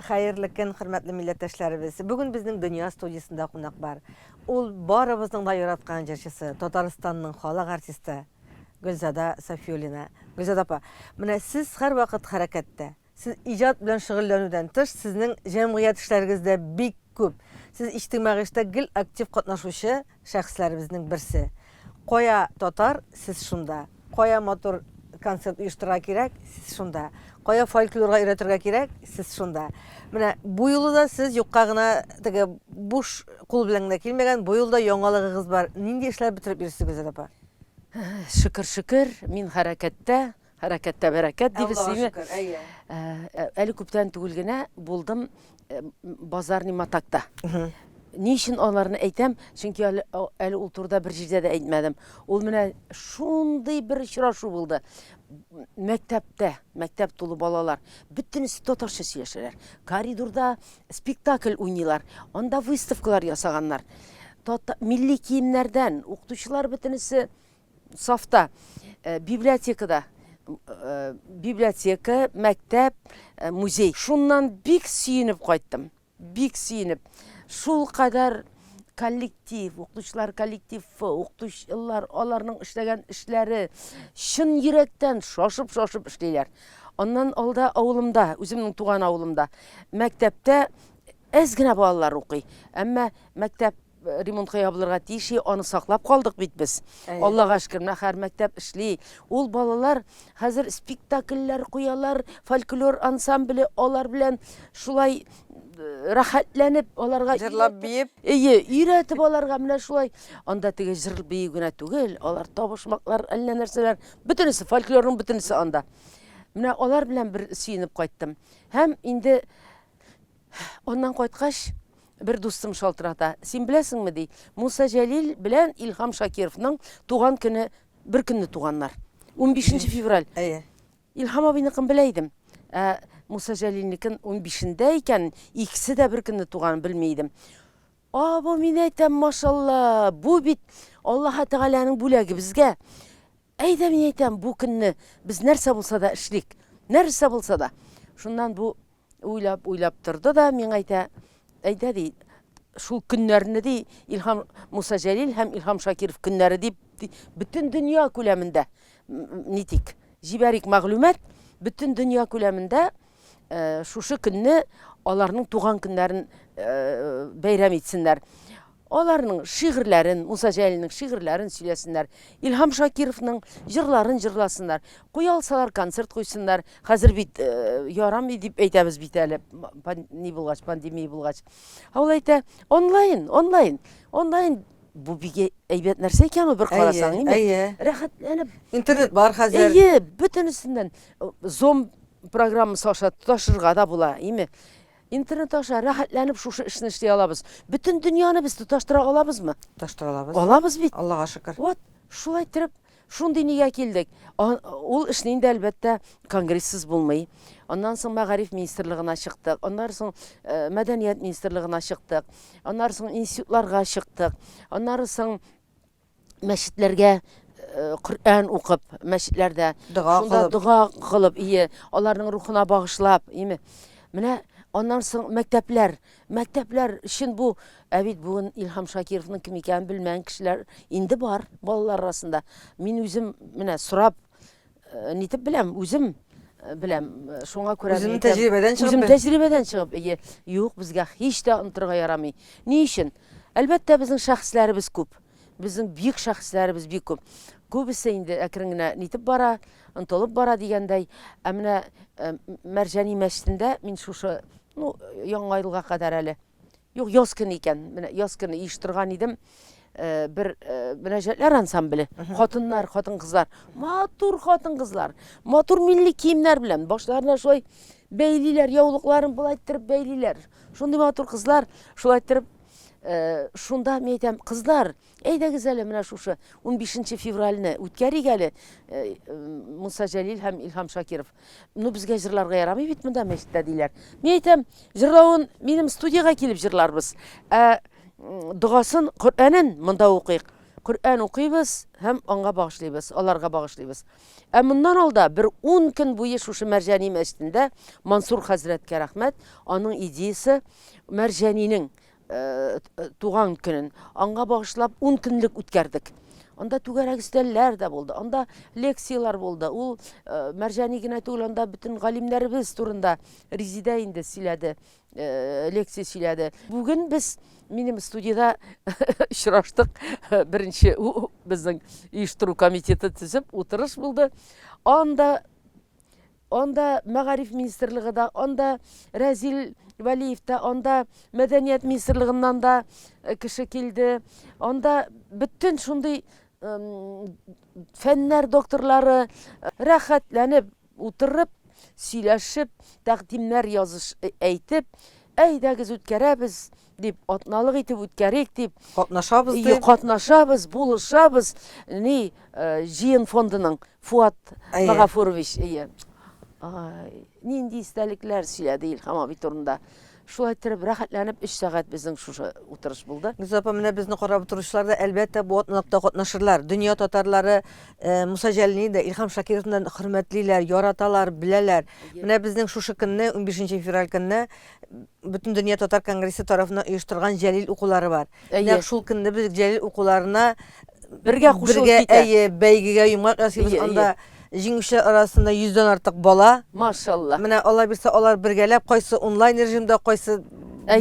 Hayırlı gün, hürmetli milletteşlerimiz. Bugün bizning Dünya Studiyasında konak var. Ol barımızın da yaratkan jerçisi, Tataristan'ın halk artisti Gülzada Safiyulina. Gülzada apa, mine siz her vakit harekette. Siz icad bilen şugullanıdan tış, sizning cemiyet işlerinizde big köp. Siz içtimai işte gil aktif katnaşucu şahslarımızın birisi. Koya Tatar, siz şunda. Koya motor konsert uyuşturga kerak, siz şunda. Koya folklorga öğretirga kerak, siz şunda. Mine bu yılı da siz yokka gına tege buş kul bilen de kelmegen, bu yılda yoңalыгыгыз бар. Nindi işler bitirip birisi Gülzat apa? Şükür, min harekette bereket dibisiyim. Әлі көптен түгілгіне болдым базарный матакта. Нишін оларыны әйтем, çünkü әлі ол турда бір жерде де әйтмәдім. Ол менә шундый бір шырашу болды. Мектеп толы балалар. Бүттінісі татарша сөйлешелер. Коридорда спектакль ойнайлар. Онда выставкалар ясаганнар. Milli kiyimlerden, оқытушылар бүтінісі safta, bibliotekada, biblioteka, mektep, muzey. Şundan bik suyunip koydum. Bik suyunip. Şul kadar kollektiv, оқытушылар kollektivi, оқытушылар, onların işlеген işleri şın yürekten şaşıp işleyler. Ondan olda avulumda, özümün tuğan avulumda, mektepte ezgine balalar okuy. Ama mektep ремонтқа ябылырға тиеші, оны сақлап қалдық бит біз. Аллаға шүкір, мына һәр мәктәп эшли. Ул балалар хәзер спектакльләр куялар, фольклор ансамбле алар белән шулай рәхәтләнеп, аларга Җырлап биеп, өйрәтеп аларга менә шулай. Анда теге җыр бию генә түгел, алар табышмаклар, әллә нәрсәләр, бөтенесе фольклорның бөтенесе анда. Менә алар белән бер сөенеп кайттым. Һәм инде ondan кайткач bir dostum şaltırata. Sen bilesin mi dey? Musa Jalil bilen İlham Şakirov'ның tuğan günü, bir günü tuğanlar. 15 fevral. İlham abinikin bileydim. Musa Jalil'nikin 15'indeyken ikisi de bir günü tuğan bilmeydim. Bu min aytam maşallah. Bu bit Allah Teala'nın bulagi bizge. Ayda min aytam bu günü biz nerse bulsa da işlik. Nerse bulsa da. Şundan bu uylap durdu da min ayda dey, şul günlerini dey, İlham Musa Jalil hem İlham Şakirov günleri deyip, bütün dünya küleminde, nitik, jiberik mağlumat, bütün dünya küleminde şuşu gününü, onların tuğan günlerin beyram etsinler. Onların şiirlerin, Musa Jalil'nin şiirlerin söylesinler. İlham Şakirov'ның jırların jırlasınlar. Koyalsalar konsert koysunlar. Hazır bit yaram edip eytemiz bit әлі. Ne bulgaç, pandemiya bulgaç. Ol ayta online. Bu bir eybet nerse eken o bir karasan, değil mi? Rahatlanıp. İnternet var hazır. Bütün üstünden Zoom programı saşa taşırga da bula, değil mi? İnternet aşağı rahatlanıp şu işini işley alabız. Bütün dünyanı biz tutaştıra alabız mı? Tutaştıra alabız. Alabız bit. Allah'a şükür. Şulay tirip, şunday neye keldik. Ol işinin de elbette kongressiz bulmayı. Ondan sonra Mağarif Ministerliğine çıktık. Ondan sonra Medeniyet Ministerliğine çıktık. Ondan sonra institutlarga çıktık. Ondan sonra meşitlerge Kur'an okup, meşitlerde dua kılıp, onların ruhuna bağışlap, iyi mi? Ondan sonra mektepler için bu, evet bugün İlham Şakirov'ның kim eken bilmeyen kişiler indi var balalar arasında. Min özüm sorab, nitip bilem, özüm bilem, şuna göre özüm tecrübeden çıkıp, yok bizge hiç de ıntırga yaramay. Ne için? Elbette bizim şahslarımız köp. Bizim büyük şahslarımız büyük köp. Köbüse indi ekranına nitip bara, ıntılıp bara degендей. Amına Mercani Meşitinde min şuşu yaң ayrılğa kadar әлі. Yok yaz günü iken, yaz günü iştirgan idim. Bir münajatlar ansambili. Hatın kızlar. Matur hatın kızlar. Matur milli kiyimler bilen. Başlarına şoy beyliler, yavulukların bulayttırıp beyliler. Şunday matur kızlar şulayttırıp şunda meytem kızlar. Eyde güzel emine şuşu 15 fevralini ütkeri geli Musa Jalil hem İlham Şakirov. Nu bizge jırlarga yaramay bitminde meşitte deyler. Meytem jırlauın benim studiyaga kelip jırlarbız. Duasın Kur'an'ın mında okuyuk. Kur'an okuybiz, hem anga bağışlaybiz, alarga bağışlaybiz. Bundan alda bir 10 gün boyu şuşu Merjani Mescidinde Mansur Hazretke rahmet, onun ideyası Merjani'nin tuğan günün anga bağışlap 10 günlük ütkerdik. Onda tügerek isteller de buldu. Onda leksiyalar buldu. O Merjani gine tügül onda bütün galimlerimiz turunda Rizide indi siledi. Leksiya siledi. Bugün biz benim stüdyoda işraştık. Birinci bizden uyuşturucu komiteti tüzüp oturuş buldu. Onda Magarif Ministerliği da, onda Rezil Valiyev da, onda Medeniyet Ministerliğinden da kişi geldi. Onda bütün şunday fenler doktorları rahatlanıp oturup söyleşip takdimler yazış eytip eydegiz ötkerebiz deyip atnalık etip ötkerek deyip katnaşabız, buluşabız ne Jiyin Fondu'nun Fuat Magafuroviç nindi istelikler söyledi İlham abi turunda. Şulay ettirip rahatlanıp 3 saat bizden şu oturuş buldu. Güzapa mine bizni qarab oturuşlarda elbette bu nokta qatnaşırlar. Dünya tatarları Musa Celil'i de İlham Şakirov'dan hürmetliler, yaratalar, bileler. Mine bizden şu şıkkınne 15 fevral gününe bütün Dünya Tatar Kongresi tarafından uyuşturgan Celil okuları var. Ne şul günde biz Celil okularına birge beygige yumrak asıyoruz. Onda Jingüşler arasında 100'den artık bala. Maşallah. Mine Allah bilse onlar birgelep koysa online rejimde koysa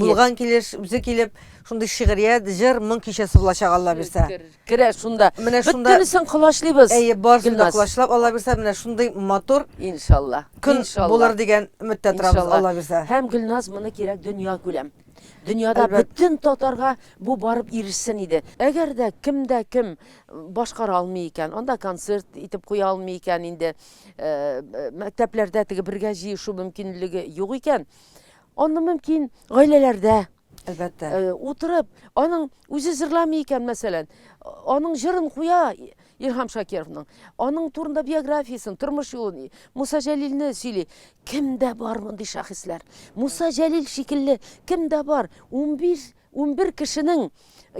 bulgan kilir, bize kilip şunda şiiriyet, jır, mın kişesi bulaşak Allah bilse. Kire şunda. Mine şunda bütünüsün kılaşlıyız. Barsında kılaşlap Allah bilse mine şunda motor. İnşallah. Gün bulur degen ümittetramiz Allah bilse. Hem Gülnaz bana gerek dünya gülem. Dünyada bütün Tatarga bu barıp irişsin idi. Eğer de kim başkara almayken, onda konsert itip koya almayken indi mekteplerde tege birge jiyişu mümkünlüğü yok iken, onda mümkün ailelerde elbette oturup onun özü zırlamayken mesela, onun jırın koya İlham Şakirov'ның. Onun turunda biyografiyasını, turmuş yolunu, Musa Celil'ini söyle. Kimde var mı şahıslar? Musa Celil şekilli kimde var? 11 kişinin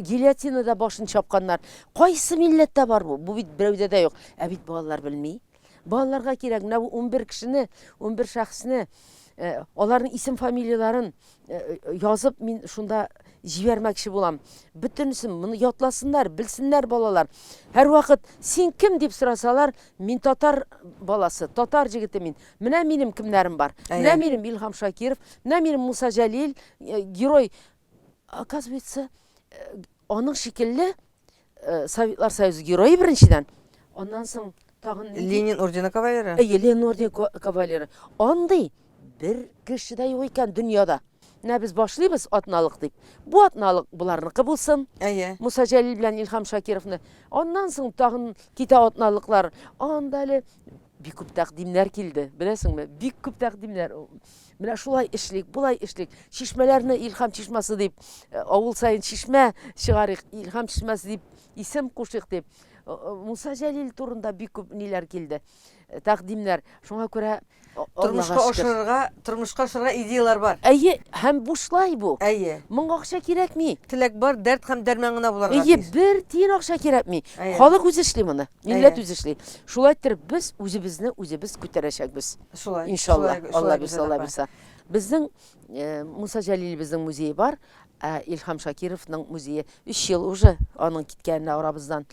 gilyotini başını çapkanlar. Qaysı millette var bu? Bu birevde de yok. Bit bağlar bilmeyi. Bağlarga gerek. Bu 11 kişini, 11 şahsını, onların isim familiyaların yazıp min şunda jibermekşi bulam. Bütünüsün bunu yatlasınlar, bilsinler balalar. Her vakit sen kim deyip sırasalar, min Tatar balası, Tatar jigiti min. Mine benim kimlerim var. Mine benim İlham Şakirov, mine benim Musa Celil, giroy. Оказывается, onun şekilli Sovyetler Soyuzu giroyu birinciden. Ondan sonra Lenin ordeni kavaleri. Lenin ordeni kavaleri. Onday bir kişi de yok iken dünyada. Ne biz başlayız atnalık deyip. Bu atnalık bularını kıbılsın. Musa Celil bilen İlham Şakirov'ni. Ondan sonra tağın kita atnalıklar. Onda bir küp takdimler kildi. Bilesin mi? Bir küp takdimler. Mine şulay işlik, bulay işlik. Şişmelerini İlham Çişmesi deyip, avul sayın şişme çıgarık, İlham Çişmesi deyip, isim kuşuk deyip. Musa Celil turunda bir küp neler kildi. Takdimler. Şuna göre Turmuşqa aşırığa ideyalar var. Hem buşlay bu. Mın akşa gerek mi? Tilek var, dert hem dermanına bular. Bir tiyin akşa gerek mi? Halık öz işli bunu. Millet öz işli. Şulaytır biz özümüz kütereşek biz. İnşallah. Allah bilse. Bizden Musa Celil bizden müziği var. İlham Şakirov'ның müziği 3 yıl уже onun gitkenine aramızdan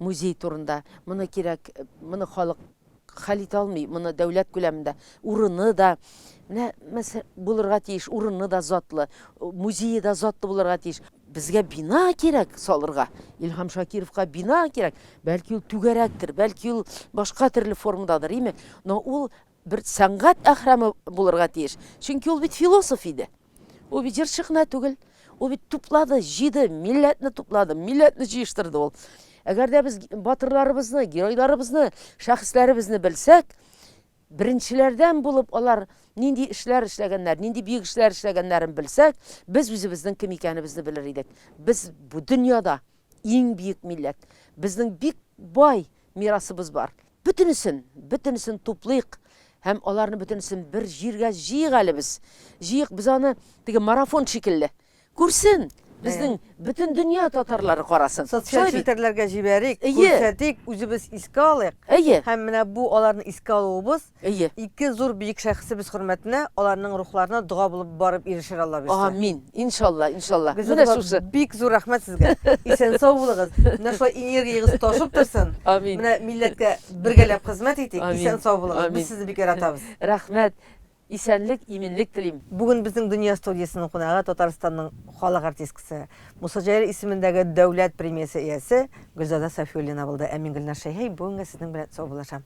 müziği turunda. Bunu gerek, bunu halık halit almay, bunu devlet güleminde urını da mesela bulurga tiyiş, urını da zatlı, müziği da zatlı bulurga tiyiş. Bizge bina gerek salırga. İlham Şakirov'ga bina gerek. Belki o tügerektir, belki o başka türlü formadadır, değil mi? No, o bir sanat ahramı bulurga tiyiş. Çünkü o bir filosof idi. O bir jırşıqna tügül. O bir tupladı, jidi, milletini tupladı, milletini jiyiştirdi ol. Eğer de biz batırlarımızı, giroylarımızı, şahıslarımızı bilsek, birinçilerden bulup onlar nindi işler işlegenler, nindi büyük işler işlegenlerini bilsek, biz özümüzün kim ekanimizni bilir idik. Biz bu dünyada en büyük millet, bizden büyük bay mirasımız var. Bütünüsün toplayık. Hem onların bütünüsün bir jirge jiyik biz. Jiyik biz onu marafon şekilli. Kursun, Безнең бөтен дөнья татарлары карасын. Социаль Шулай бит? фильтрларга җибәрик, Әйе. күрсәтик, үзебез искә алыйк. Әйе, Һәм менә бу аларны искә алуыбыз әйе. ике зур бөек шәхсебез хөрмәтенә аларның рухларына дуа булып барып ирешер Алла безгә. Амин. Иншалла, иншалла. Гөлзат Менә апа, шусы. бик зур рәхмәт сезгә. Исән сау булыгыз. Менә шулай энергиягыз ташып торсын. Амин. Менә милләткә бергәләп хезмәт итик. Амин. Исән сау булыгыз. Амин. Без сезне бик яратабыз. Рәхмәт. Исәнлек, иминлек телим. Бүген безнең дөнья студиясының кунагы Татарстанның халык артисткасы, Муса Җәлил исемендәге дәүләт премиясе иясе Гөлзада Сафиуллина булды. Ә мин Гөлнар Шәйхи, бүгенгә сезнең белән сау булашам.